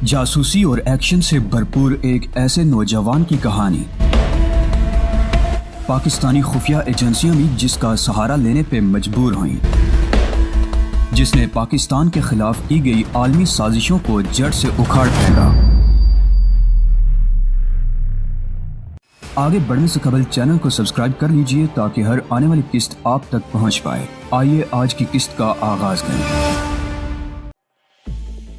جاسوسی اور ایکشن سے بھرپور ایک ایسے نوجوان کی کہانی۔ پاکستانی خفیہ ایجنسیاں بھی جس کا سہارا لینے پہ مجبور ہوئیں، جس نے پاکستان کے خلاف کی گئی عالمی سازشوں کو جڑ سے اکھاڑ پھینکا۔ آگے بڑھنے سے قبل چینل کو سبسکرائب کر لیجئے تاکہ ہر آنے والی قسط آپ تک پہنچ پائے۔ آئیے آج کی قسط کا آغاز کریں۔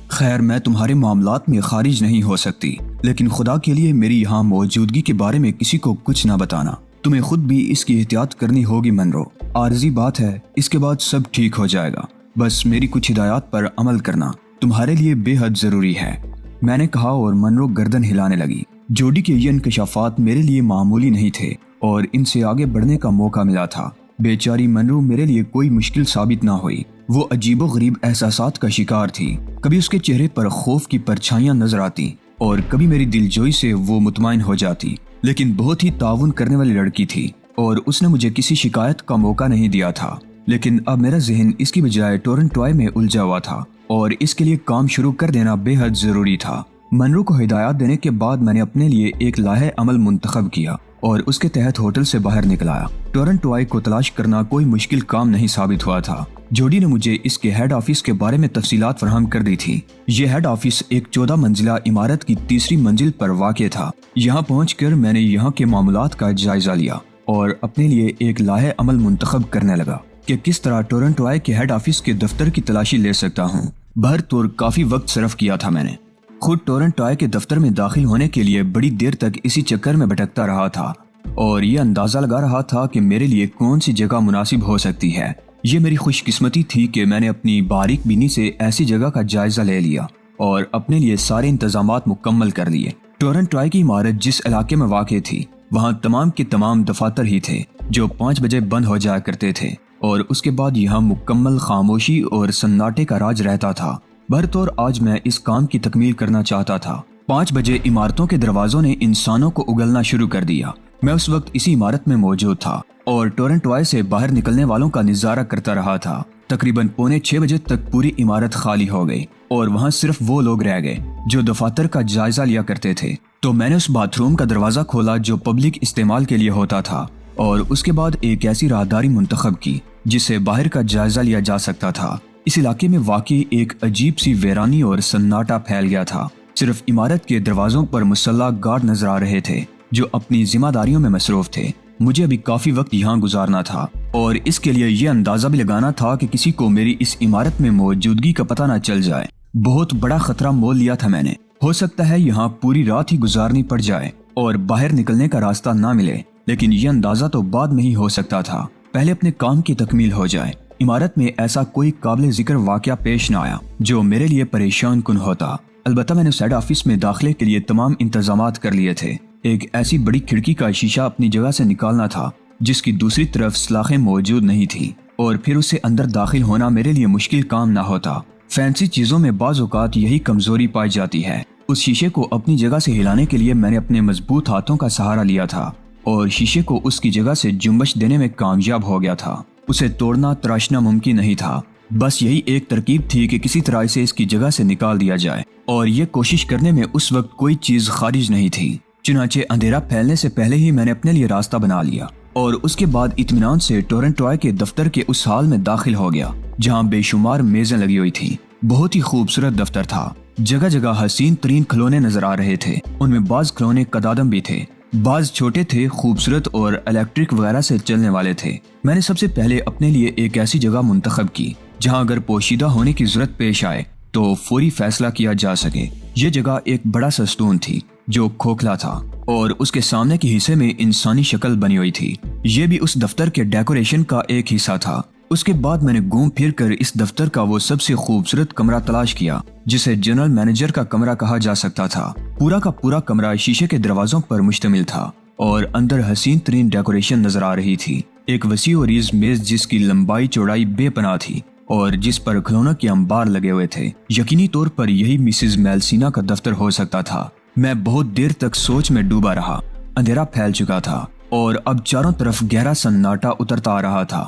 خیر، میں تمہارے معاملات میں خارج نہیں ہو سکتی، لیکن خدا کے لیے میری یہاں موجودگی کے بارے میں کسی کو کچھ نہ بتانا۔ تمہیں خود بھی اس کی احتیاط کرنی ہوگی منرو۔ عارضی بات ہے، اس کے بعد سب ٹھیک ہو جائے گا۔ بس میری کچھ ہدایات پر عمل کرنا تمہارے لیے بے حد ضروری ہے، میں نے کہا اور منرو گردن ہلانے لگی۔ جوڈی کے یہ انکشافات میرے لیے معمولی نہیں تھے اور ان سے آگے بڑھنے کا موقع ملا تھا۔ بیچاری منرو میرے لیے کوئی مشکل ثابت نہ ہوئی۔ وہ عجیب و غریب احساسات کا شکار تھی۔ کبھی اس کے چہرے پر خوف کی پرچھائیاں نظر آتی اور کبھی میری دلجوئی سے وہ مطمئن ہو جاتی، لیکن بہت ہی تعاون کرنے والی لڑکی تھی اور اس نے مجھے کسی شکایت کا موقع نہیں دیا تھا۔ لیکن اب میرا ذہن اس کی بجائے ٹورنٹوائے میں الجھا ہوا تھا اور اس کے لیے کام شروع کر دینا بے حد ضروری تھا۔ منرو کو ہدایات دینے کے بعد میں نے اپنے لیے ایک لائحہ عمل منتخب کیا اور اس کے تحت ہوٹل سے باہر نکل آیا۔ ٹورنٹوائے کو تلاش کرنا کوئی مشکل کام نہیں ثابت ہوا تھا۔ جوڈی نے مجھے اس کے ہیڈ آفس کے بارے میں تفصیلات فراہم کر دی تھی۔ یہ ہیڈ آفس ایک 14 منزلہ عمارت کی تیسری منزل پر واقع تھا۔ یہاں پہنچ کر میں نے یہاں کے معاملات کا جائزہ لیا اور اپنے لیے ایک لائحہ عمل منتخب کرنے لگا کہ کس طرح ٹورنٹوائے کے ہیڈ آفس کے دفتر کی تلاشی لے سکتا ہوں۔ بہرطور کافی وقت صرف کیا تھا میں نے۔ خود ٹورنٹوائے کے دفتر میں داخل ہونے کے لیے بڑی دیر تک اسی چکر میں بھٹکتا رہا تھا اور یہ اندازہ لگا رہا تھا کہ میرے لیے کون سی جگہ مناسب ہو سکتی ہے۔ یہ میری خوش قسمتی تھی کہ میں نے اپنی باریک بینی سے ایسی جگہ کا جائزہ لے لیا اور اپنے لیے سارے انتظامات مکمل کر لیے۔ ٹورنٹوائے کی عمارت جس علاقے میں واقع تھی وہاں تمام کے تمام دفاتر ہی تھے جو 5 بجے بند ہو جایا کرتے تھے اور اس کے بعد یہاں مکمل خاموشی اور سناٹے کا راج رہتا تھا۔ بہرطور آج میں اس کام کی تکمیل کرنا چاہتا تھا۔ 5 بجے عمارتوں کے دروازوں نے انسانوں کو اگلنا شروع کر دیا۔ میں اس وقت اسی عمارت میں موجود تھا اور ٹورنٹوائے سے باہر نکلنے والوں کا نظارہ کرتا رہا تھا۔ تقریباً 5:45 بجے تک پوری عمارت خالی ہو گئی اور وہاں صرف وہ لوگ رہ گئے جو دفاتر کا جائزہ لیا کرتے تھے۔ تو میں نے اس باتھ روم کا دروازہ کھولا جو پبلک استعمال کے لیے ہوتا تھا اور اس کے بعد ایک ایسی راہداری منتخب کی جس سے باہر کا جائزہ لیا جا سکتا تھا۔ اس علاقے میں واقع ایک عجیب سی ویرانی اور سناٹا پھیل گیا تھا۔ صرف عمارت کے دروازوں پر مسلح گارڈ نظر آ رہے تھے جو اپنی ذمہ داریوں میں مصروف تھے۔ مجھے ابھی کافی وقت یہاں گزارنا تھا اور اس کے لیے یہ اندازہ بھی لگانا تھا کہ کسی کو میری اس عمارت میں موجودگی کا پتہ نہ چل جائے۔ بہت بڑا خطرہ مول لیا تھا میں نے۔ ہو سکتا ہے یہاں پوری رات ہی گزارنی پڑ جائے اور باہر نکلنے کا راستہ نہ ملے، لیکن یہ اندازہ تو بعد میں ہی ہو سکتا تھا، پہلے اپنے کام کی تکمیل ہو جائے۔ عمارت میں ایسا کوئی قابل ذکر واقعہ پیش نہ آیا جو میرے لیے پریشان کن ہوتا۔ البتہ میں نے ہیڈ آفس میں داخلے کے لیے تمام انتظامات کر لیے تھے۔ ایک ایسی بڑی کھڑکی کا شیشہ اپنی جگہ سے نکالنا تھا جس کی دوسری طرف سلاخیں موجود نہیں تھی اور پھر اسے اندر داخل ہونا میرے لیے مشکل کام نہ ہوتا۔ فینسی چیزوں میں بعض اوقات یہی کمزوری پائی جاتی ہے۔ اس شیشے کو اپنی جگہ سے ہلانے کے لیے میں نے اپنے مضبوط ہاتھوں کا سہارا لیا تھا اور شیشے کو اس کی جگہ سے جنبش دینے میں کامیاب ہو گیا تھا۔ اسے توڑنا تراشنا ممکن نہیں تھا، بس یہی ایک ترکیب تھی کہ کسی طرح اسے اس کی جگہ سے نکال دیا جائے، اور یہ کوشش کرنے میں اس وقت کوئی چیز خارج نہیں تھی۔ چنانچہ اندھیرا پھیلنے سے پہلے ہی میں نے اپنے لیے راستہ بنا لیا اور اس کے بعد اطمینان سے ٹورنٹوائے کے دفتر کے اس ہال میں داخل ہو گیا جہاں بے شمار میزیں لگی ہوئی تھیں۔ بہت ہی خوبصورت دفتر تھا۔ جگہ جگہ حسین ترین کھلونے نظر آ رہے تھے۔ ان میں بعض کھلونے قدادم بھی تھے، بعض چھوٹے تھے، خوبصورت اور الیکٹرک وغیرہ سے چلنے والے تھے۔ میں نے سب سے پہلے اپنے لیے ایک ایسی جگہ منتخب کی جہاں اگر پوشیدہ ہونے کی ضرورت پیش آئے تو فوری فیصلہ کیا جا سکے۔ یہ جگہ ایک بڑا سا ستون تھی جو کھوکھلا تھا اور اس کے سامنے کے حصے میں انسانی شکل بنی ہوئی تھی۔ یہ بھی اس دفتر کے ڈیکوریشن کا ایک حصہ تھا۔ اس کے بعد میں نے گھوم پھر کر اس دفتر کا وہ سب سے خوبصورت کمرہ تلاش کیا جسے جنرل مینیجر کا کمرہ کہا جا سکتا تھا۔ پورا کا پورا کمرہ شیشے کے دروازوں پر مشتمل تھا اور اندر حسین ترین ڈیکوریشن نظر آ رہی تھی۔ ایک وسیع و عریض میز جس کی لمبائی چوڑائی بے پناہ تھی اور جس پر کھلونوں کے انبار لگے ہوئے تھے۔ یقینی طور پر یہی مسز میلسینا کا دفتر ہو سکتا تھا۔ میں بہت دیر تک سوچ میں ڈوبا رہا۔ اندھیرا پھیل چکا تھا اور اب چاروں طرف گہرا سناٹا اترتا آ رہا تھا۔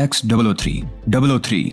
X003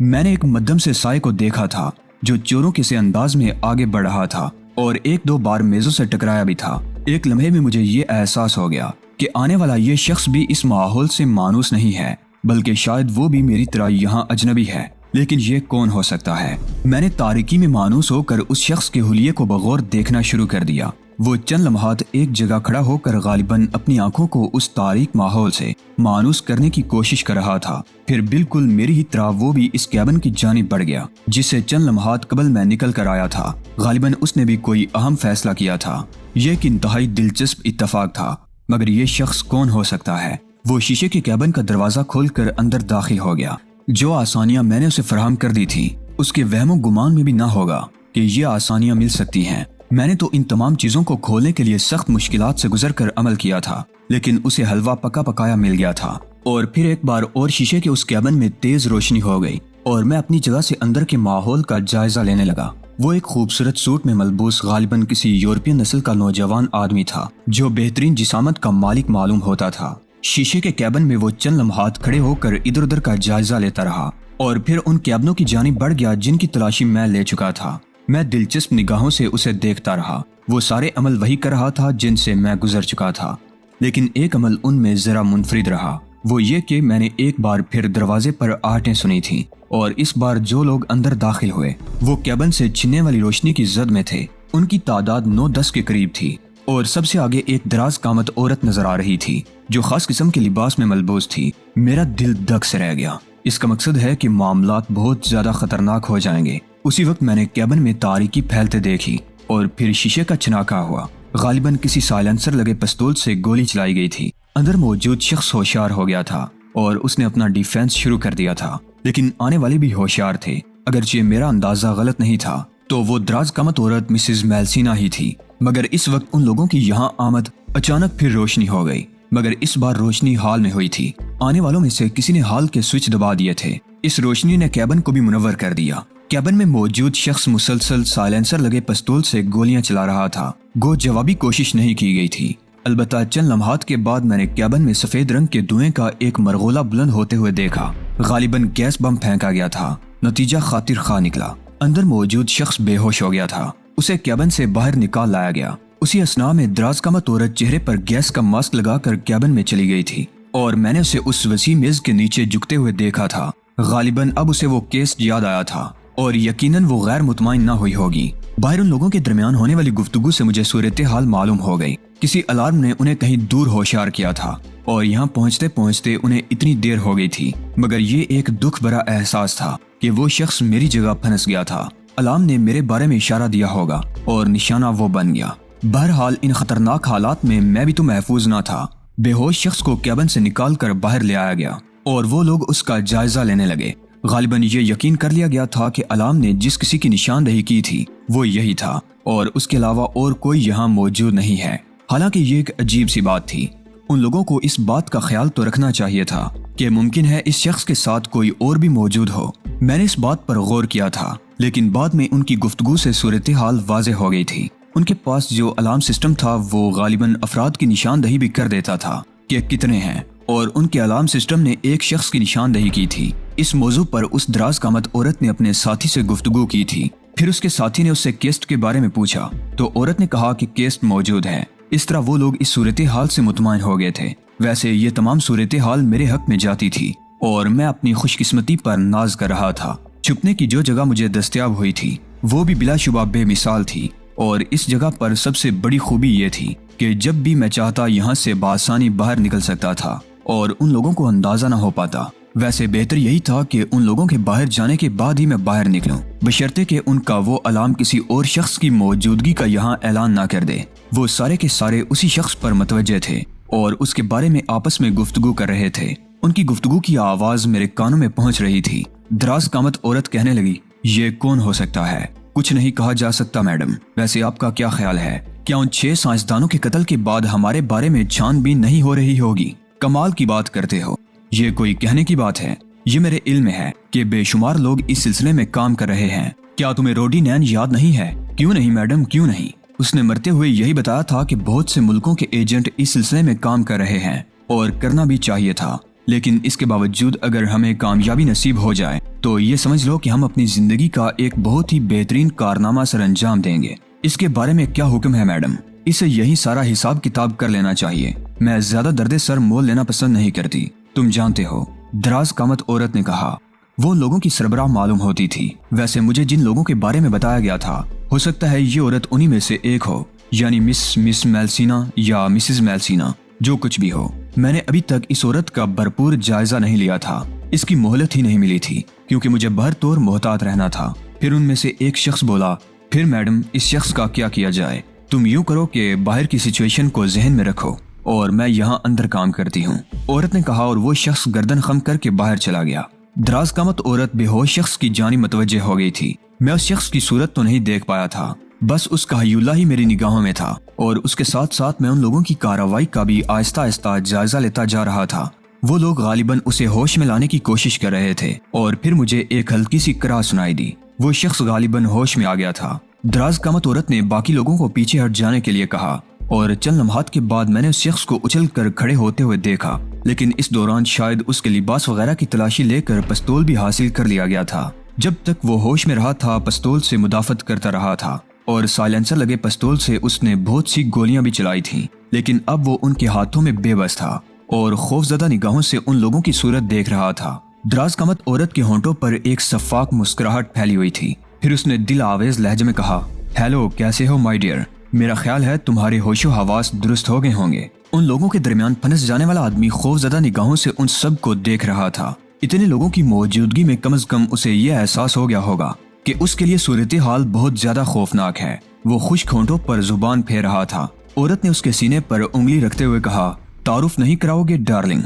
میں نے ایک مدھم سے سائے کو دیکھا تھا جو چوروں کے سے انداز میں آگے بڑھ رہا تھا اور ایک دو بار میزوں سے ٹکرایا بھی تھا۔ ایک لمحے میں مجھے یہ احساس ہو گیا کہ آنے والا یہ شخص بھی اس ماحول سے مانوس نہیں ہے، بلکہ شاید وہ بھی میری طرح یہاں اجنبی ہے۔ لیکن یہ کون ہو سکتا ہے؟ میں نے تاریکی میں مانوس ہو کر اس شخص کے حلیے کو بغور دیکھنا شروع کر دیا۔ وہ چند لمحات ایک جگہ کھڑا ہو کر غالباً اپنی آنکھوں کو اس تاریک ماحول سے مانوس کرنے کی کوشش کر رہا تھا۔ پھر بالکل میری ہی طرح وہ بھی اس کیبن کی جانب بڑھ گیا جس سے چند لمحات قبل میں نکل کر آیا تھا۔ غالباً اس نے بھی کوئی اہم فیصلہ کیا تھا۔ یہ ایک انتہائی دلچسپ اتفاق تھا، مگر یہ شخص کون ہو سکتا ہے؟ وہ شیشے کے کیبن کا دروازہ کھول کر اندر داخل ہو گیا۔ جو آسانیاں میں نے اسے فراہم کر دی تھی اس کے وہم و گمان میں بھی نہ ہوگا کہ یہ آسانیاں مل سکتی ہیں۔ میں نے تو ان تمام چیزوں کو کھولنے کے لیے سخت مشکلات سے گزر کر عمل کیا تھا، لیکن اسے حلوہ پکا پکایا مل گیا تھا۔ اور پھر ایک بار اور شیشے کے اس کیبن میں تیز روشنی ہو گئی اور میں اپنی جگہ سے اندر کے ماحول کا جائزہ لینے لگا۔ وہ ایک خوبصورت سوٹ میں ملبوس غالباً کسی یورپین نسل کا نوجوان آدمی تھا جو بہترین جسامت کا مالک معلوم ہوتا تھا۔ شیشے کے کیبن میں وہ چند لمحات کھڑے ہو کر ادھر ادھر کا جائزہ لیتا رہا اور پھر ان کیبنوں کی جانب بڑھ گیا جن کی تلاشی میں لے چکا تھا۔ میں دلچسپ نگاہوں سے اسے دیکھتا رہا۔ وہ سارے عمل وہی کر رہا تھا جن سے میں گزر چکا تھا، لیکن ایک عمل ان میں ذرا منفرد رہا۔ وہ یہ کہ میں نے ایک بار پھر دروازے پر آہٹیں سنی تھیں، اور اس بار جو لوگ اندر داخل ہوئے وہ کیبن سے چھننے والی روشنی کی زد میں تھے۔ ان کی تعداد 9-10 کے قریب تھی، اور سب سے آگے ایک دراز قامت عورت نظر آ رہی تھی جو خاص قسم کے لباس میں ملبوس تھی۔ میرا دل دک سے رہ گیا۔ اس کا مقصد ہے کہ معاملات بہت زیادہ خطرناک ہو جائیں گے۔ اسی وقت میں نے کیبن میں تاریکی پھیلتے دیکھی اور پھر شیشے کا چھناکا ہوا۔ غالباً کسی سائلنسر لگے پستول سے گولی چلائی گئی تھی۔ اندر موجود شخص ہوشیار ہو گیا تھا اور اس نے اپنا ڈیفینس شروع کر دیا تھا، لیکن آنے والے بھی ہوشیار تھے۔ اگرچہ میرا اندازہ غلط نہیں تھا تو وہ دراز قامت عورت مسز میلسینا ہی تھی، مگر اس وقت ان لوگوں کی یہاں آمد اچانک پھر روشنی ہو گئی، مگر اس بار روشنی ہال میں ہوئی تھی۔ آنے والوں میں سے کسی نے ہال کے سوئچ دبا دیے تھے۔ اس روشنی نے کیبن کو بھی منور کر دیا۔ کیبن میں موجود شخص مسلسل سائلنسر لگے پستول سے گولیاں چلا رہا تھا۔ گو جوابی کوشش نہیں کی گئی تھی۔ البتہ چند لمحات کے بعد میں نے کیبن میں سفید رنگ کے دھوئیں کا ایک مرغولہ بلند ہوتے ہوئے دیکھا۔ غالباً گیس بم پھینکا گیا تھا۔ نتیجہ خاطر خواہ نکلا۔ اندر موجود شخص بے ہوش ہو گیا تھا۔ اسے کیبن سے باہر نکال لایا گیا۔ اسی اثناء میں دراز قامت عورت چہرے پر گیس کا ماسک لگا کر کیبن میں چلی گئی تھی، اور میں نے اسے اس وسیع میز کے نیچے جھکتے ہوئے دیکھا تھا۔ غالباً اب اسے وہ کیس یاد آیا تھا اور یقیناً وہ غیر مطمئن نہ ہوئی ہوگی۔ باہر ان لوگوں کے درمیان ہونے والی گفتگو سے مجھے صورتحال معلوم ہو گئی۔ کسی الارم نے انہیں کہیں دور ہوشیار کیا تھا اور یہاں پہنچتے پہنچتے انہیں اتنی دیر ہو گئی تھی، مگر یہ ایک دکھ بھرا احساس تھا کہ وہ شخص میری جگہ پھنس گیا تھا۔ الارم نے میرے بارے میں اشارہ دیا ہوگا اور نشانہ وہ بن گیا۔ بہرحال ان خطرناک حالات میں میں بھی تو محفوظ نہ تھا۔ بے ہوش شخص کو کیبن سے نکال کر باہر لے آیا گیا اور وہ لوگ اس کا جائزہ لینے لگے۔ غالباً یہ یقین کر لیا گیا تھا کہ الارم نے جس کسی کی نشاندہی کی تھی وہ یہی تھا اور اس کے علاوہ اور کوئی یہاں موجود نہیں ہے۔ حالانکہ یہ ایک عجیب سی بات تھی۔ ان لوگوں کو اس بات کا خیال تو رکھنا چاہیے تھا کہ ممکن ہے اس شخص کے ساتھ کوئی اور بھی موجود ہو۔ میں نے اس بات پر غور کیا تھا، لیکن بعد میں ان کی گفتگو سے صورتحال واضح ہو گئی تھی۔ ان کے پاس جو الارم سسٹم تھا وہ غالباً افراد کی نشاندہی بھی کر دیتا تھا کہ کتنے ہیں، اور ان کے الارم سسٹم نے ایک شخص کی نشاندہی کی تھی۔ اس موضوع پر اس دراز قامت عورت نے اپنے ساتھی سے گفتگو کی تھی۔ پھر اس کے ساتھی نے اس سے کیسٹ کے بارے میں پوچھا تو عورت نے کہا کہ کیسٹ موجود ہے۔ اس طرح وہ لوگ اس صورتحال سے مطمئن ہو گئے تھے۔ ویسے یہ تمام صورتحال میرے حق میں جاتی تھی اور میں اپنی خوش قسمتی پر ناز کر رہا تھا۔ چھپنے کی جو جگہ مجھے دستیاب ہوئی تھی وہ بھی بلا شبہ بے مثال تھی، اور اس جگہ پر سب سے بڑی خوبی یہ تھی کہ جب بھی میں چاہتا یہاں سے بآسانی باہر نکل سکتا تھا اور ان لوگوں کو اندازہ نہ ہو پاتا۔ ویسے بہتر یہی تھا کہ ان لوگوں کے باہر جانے کے بعد ہی میں باہر نکلوں، بشرطے کہ ان کا وہ الارم کسی اور شخص کی موجودگی کا یہاں اعلان نہ کر دے۔ وہ سارے کے سارے اسی شخص پر متوجہ تھے اور اس کے بارے میں آپس میں گفتگو کر رہے تھے۔ ان کی گفتگو کی آواز میرے کانوں میں پہنچ رہی تھی۔ دراز قامت عورت کہنے لگی، یہ کون ہو سکتا ہے؟ کچھ نہیں کہا جا سکتا میڈم۔ ویسے آپ کا کیا خیال ہے؟ کیا ان 6 سائنسدانوں کے قتل کے بعد ہمارے بارے میں چھان بین نہیں ہو رہی ہوگی؟ کمال کی بات کرتے ہو۔ یہ کوئی کہنے کی بات ہے؟ یہ میرے علم میں ہے کہ بے شمار لوگ اس سلسلے میں کام کر رہے ہیں۔ کیا تمہیں روڈی نین یاد نہیں ہے؟ کیوں نہیں میڈم، کیوں نہیں؟ اس نے مرتے ہوئے یہی بتایا تھا کہ بہت سے ملکوں کے ایجنٹ اس سلسلے میں کام کر رہے ہیں اور کرنا بھی چاہیے تھا۔ لیکن اس کے باوجود اگر ہمیں کامیابی نصیب ہو جائے تو یہ سمجھ لو کہ ہم اپنی زندگی کا ایک بہت ہی بہترین کارنامہ سر انجام دیں گے۔ اس کے بارے میں کیا حکم ہے میڈم؟ اسے یہی سارا حساب کتاب کر لینا چاہیے۔ میں زیادہ درد سر مول لینا پسند نہیں کرتی، تم جانتے ہو، دراز قامت عورت نے کہا۔ وہ ان لوگوں کی سربراہ معلوم ہوتی تھی۔ ویسے مجھے جن لوگوں کے بارے میں بتایا گیا تھا، ہو سکتا ہے یہ عورت انہی میں سے ایک ہو، یعنی مس میلسینا یا مسز میلسینا، جو کچھ بھی ہو۔ میں نے ابھی تک اس عورت کا بھرپور جائزہ نہیں لیا تھا، اس کی مہلت ہی نہیں ملی تھی، کیونکہ مجھے بہر طور محتاط رہنا تھا۔ پھر ان میں سے ایک شخص بولا، پھر میڈم اس شخص کا کیا کیا جائے؟ تم یوں کرو کہ باہر کی سچویشن کو ذہن میں رکھو اور میں یہاں اندر کام کرتی ہوں، عورت نے کہا، اور وہ شخص گردن خم کر کے باہر چلا گیا۔ دراز قامت عورت بے ہوش شخص کی جانب متوجہ ہو گئی تھی۔ میں اس شخص کی صورت تو نہیں دیکھ پایا تھا، بس اس کا ہیولہ ہی میری نگاہوں میں تھا، اور اس کے ساتھ ساتھ میں ان لوگوں کی کارروائی کا بھی آہستہ آہستہ جائزہ لیتا جا رہا تھا۔ وہ لوگ غالباً اسے ہوش میں لانے کی کوشش کر رہے تھے، اور پھر مجھے ایک ہلکی سی کراہ سنائی دی۔ وہ شخص غالباً ہوش میں آ گیا تھا۔ دراز قامت عورت نے باقی لوگوں کو پیچھے ہٹ جانے کے لیے کہا، اور چند لمحات کے بعد میں نے اس شخص کو اچھل کر کھڑے ہوتے ہوئے دیکھا، لیکن اس دوران شاید اس کے لباس وغیرہ کی تلاشی لے کر پستول بھی حاصل کر لیا گیا تھا۔ جب تک وہ ہوش میں رہا تھا پستول سے مدافعت کرتا رہا تھا، اور سائلنسر لگے پستول سے اس نے بہت سی گولیاں بھی چلائی تھیں، لیکن اب وہ ان کے ہاتھوں میں بے بس تھا اور خوفزدہ نگاہوں سے ان لوگوں کی صورت دیکھ رہا تھا۔ دراز قامت عورت کے ہونٹوں پر ایک شفاف مسکراہٹ پھیلی ہوئی تھی۔ پھر اس نے دل آویز لہجے میں کہا، ہیلو، کیسے ہو مائی ڈیئر؟ میرا خیال ہے تمہارے ہوش و حواس درست ہو گئے ہوں گے۔ ان لوگوں کے درمیان پھنس جانے والا آدمی خوفزدہ نگاہوں سے ان سب کو دیکھ رہا تھا۔ اتنے لوگوں کی موجودگی میں کم از کم اسے یہ احساس ہو گیا ہوگا کہ اس کے لیے صورتحال بہت زیادہ خوفناک ہے۔ وہ خشک ہونٹوں پر زبان پھیر رہا تھا۔ عورت نے اس کے سینے پر انگلی رکھتے ہوئے کہا، تعارف نہیں کراؤ گے ڈارلنگ؟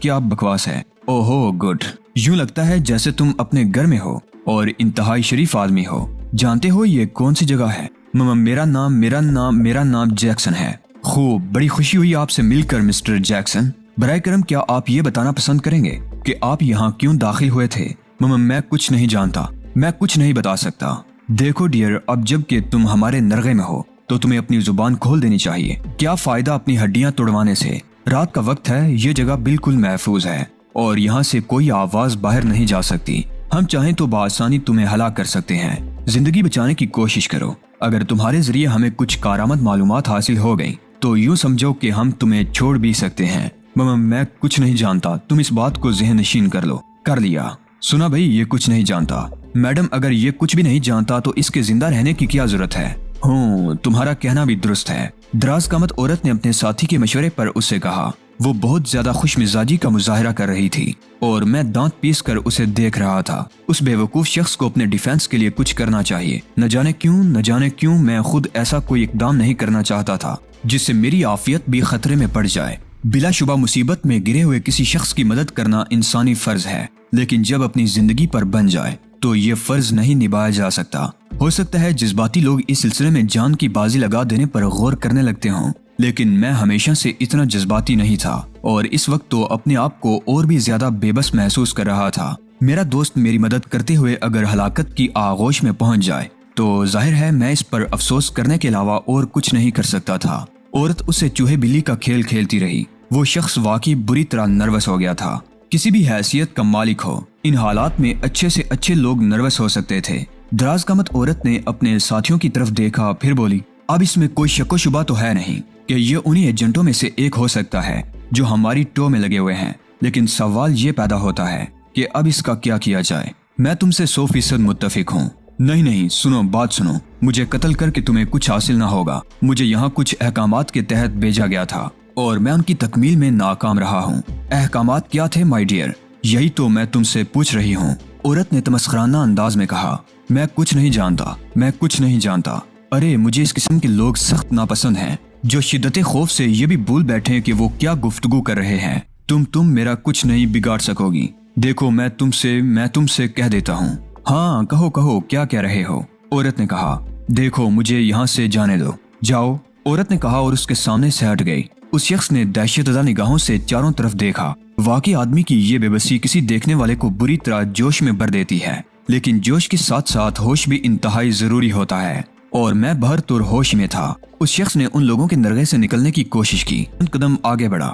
کیا بکواس ہے۔ اوہو گڈ، یوں لگتا ہے جیسے تم اپنے گھر میں ہو اور انتہائی شریف آدمی ہو۔ جانتے ہو یہ کون سی جگہ ہے؟ میرا نام جیکسن ہے۔ خوب، بڑی خوشی ہوئی آپ سے مل کر مسٹر جیکسن۔ برائے کرم کیا آپ یہ بتانا پسند کریں گے کہ آپ یہاں کیوں داخل ہوئے تھے؟ میں کچھ نہیں جانتا، میں کچھ نہیں بتا سکتا۔ دیکھو ڈیئر، اب جب کہ تم ہمارے نرغے میں ہو تو تمہیں اپنی زبان کھول دینی چاہیے۔ کیا فائدہ اپنی ہڈیاں توڑوانے سے؟ رات کا وقت ہے، یہ جگہ بالکل محفوظ ہے اور یہاں سے کوئی آواز باہر نہیں جا سکتی۔ ہم چاہیں تو بآسانی تمہیں ہلاک کر سکتے ہیں۔ زندگی بچانے کی کوشش کرو۔ اگر تمہارے ذریعے ہمیں کچھ کارآمد معلومات حاصل ہو گئی تو یوں سمجھو کہ ہم تمہیں چھوڑ بھی سکتے ہیں۔ میں کچھ نہیں جانتا، تم اس بات کو ذہن نشین کر لو۔ کر لیا۔ سنا بھائی، یہ کچھ نہیں جانتا۔ میڈم، اگر یہ کچھ بھی نہیں جانتا تو اس کے زندہ رہنے کی کیا ضرورت ہے؟ تمہارا کہنا بھی درست ہے، دراز قامت عورت نے اپنے ساتھی کے مشورے پر اس سے کہا۔ وہ بہت زیادہ خوش مزاجی کا مظاہرہ کر رہی تھی اور میں دانت پیس کر اسے دیکھ رہا تھا۔ اس بے وقوف شخص کو اپنے ڈیفینس کے لیے کچھ کرنا چاہیے۔ نہ جانے کیوں میں خود ایسا کوئی اقدام نہیں کرنا چاہتا تھا جس سے میری عافیت بھی خطرے میں پڑ جائے۔ بلا شبہ مصیبت میں گرے ہوئے کسی شخص کی مدد کرنا انسانی فرض ہے، لیکن جب اپنی زندگی پر بن جائے تو یہ فرض نہیں نبھایا جا سکتا۔ ہو سکتا ہے جذباتی لوگ اس سلسلے میں جان کی بازی لگا دینے پر غور کرنے لگتے ہوں، لیکن میں ہمیشہ سے اتنا جذباتی نہیں تھا اور اس وقت تو اپنے آپ کو اور بھی زیادہ بے بس محسوس کر رہا تھا۔ میرا دوست میری مدد کرتے ہوئے اگر ہلاکت کی آغوش میں پہنچ جائے تو ظاہر ہے میں اس پر افسوس کرنے کے علاوہ اور کچھ نہیں کر سکتا تھا۔ عورت اسے چوہے بلی کا کھیل کھیلتی رہی۔ وہ شخص واقعی بری طرح نروس ہو گیا تھا۔ کسی بھی حیثیت کا مالک ہو، ان حالات میں اچھے سے اچھے لوگ نروس ہو سکتے تھے۔ دراز قامت عورت نے اپنے ساتھیوں کی طرف دیکھا، پھر بولی، اب اس میں کوئی شک و شبہ تو ہے نہیں کہ یہ انہی ایجنٹوں میں سے ایک ہو سکتا ہے جو ہماری ٹو میں لگے ہوئے ہیں، لیکن سوال یہ پیدا ہوتا ہے کہ اب اس کا کیا کیا جائے۔ میں تم سے 100% متفق ہوں۔ نہیں، سنو، بات سنو۔ مجھے قتل کر کے تمہیں کچھ حاصل نہ ہوگا۔ مجھے یہاں کچھ احکامات کے تحت بھیجا گیا تھا اور میں ان کی تکمیل میں ناکام رہا ہوں۔ احکامات کیا تھے مائی ڈیئر؟ یہی تو میں تم سے پوچھ رہی ہوں، عورت نے تمسخرانہ انداز میں کہا۔ میں کچھ نہیں جانتا۔ ارے مجھے اس قسم کے لوگ سخت ناپسند ہیں جو شدت خوف سے یہ بھی بھول بیٹھے کہ وہ کیا گفتگو کر رہے ہیں۔ تم میرا کچھ نہیں بگاڑ سکو گی۔ دیکھو میں تم سے کہہ دیتا ہوں۔ ہاں کہو کیا کہہ رہے ہو؟ عورت نے کہا۔ دیکھو مجھے یہاں سے جانے دو۔ جاؤ، عورت نے کہا اور اس کے سامنے سے ہٹ گئی۔ اس شخص نے دہشت زدہ نگاہوں سے چاروں طرف دیکھا۔ واقعی آدمی کی یہ بے بسی کسی دیکھنے والے کو بری طرح جوش میں بھر دیتی ہے، لیکن جوش کے ساتھ ساتھ ہوش بھی انتہائی ضروری ہوتا ہے، اور میں بہر طور ہوش میں تھا۔ اس شخص نے ان لوگوں کے نرغے سے نکلنے کی کوشش کی، چند قدم آگے بڑھا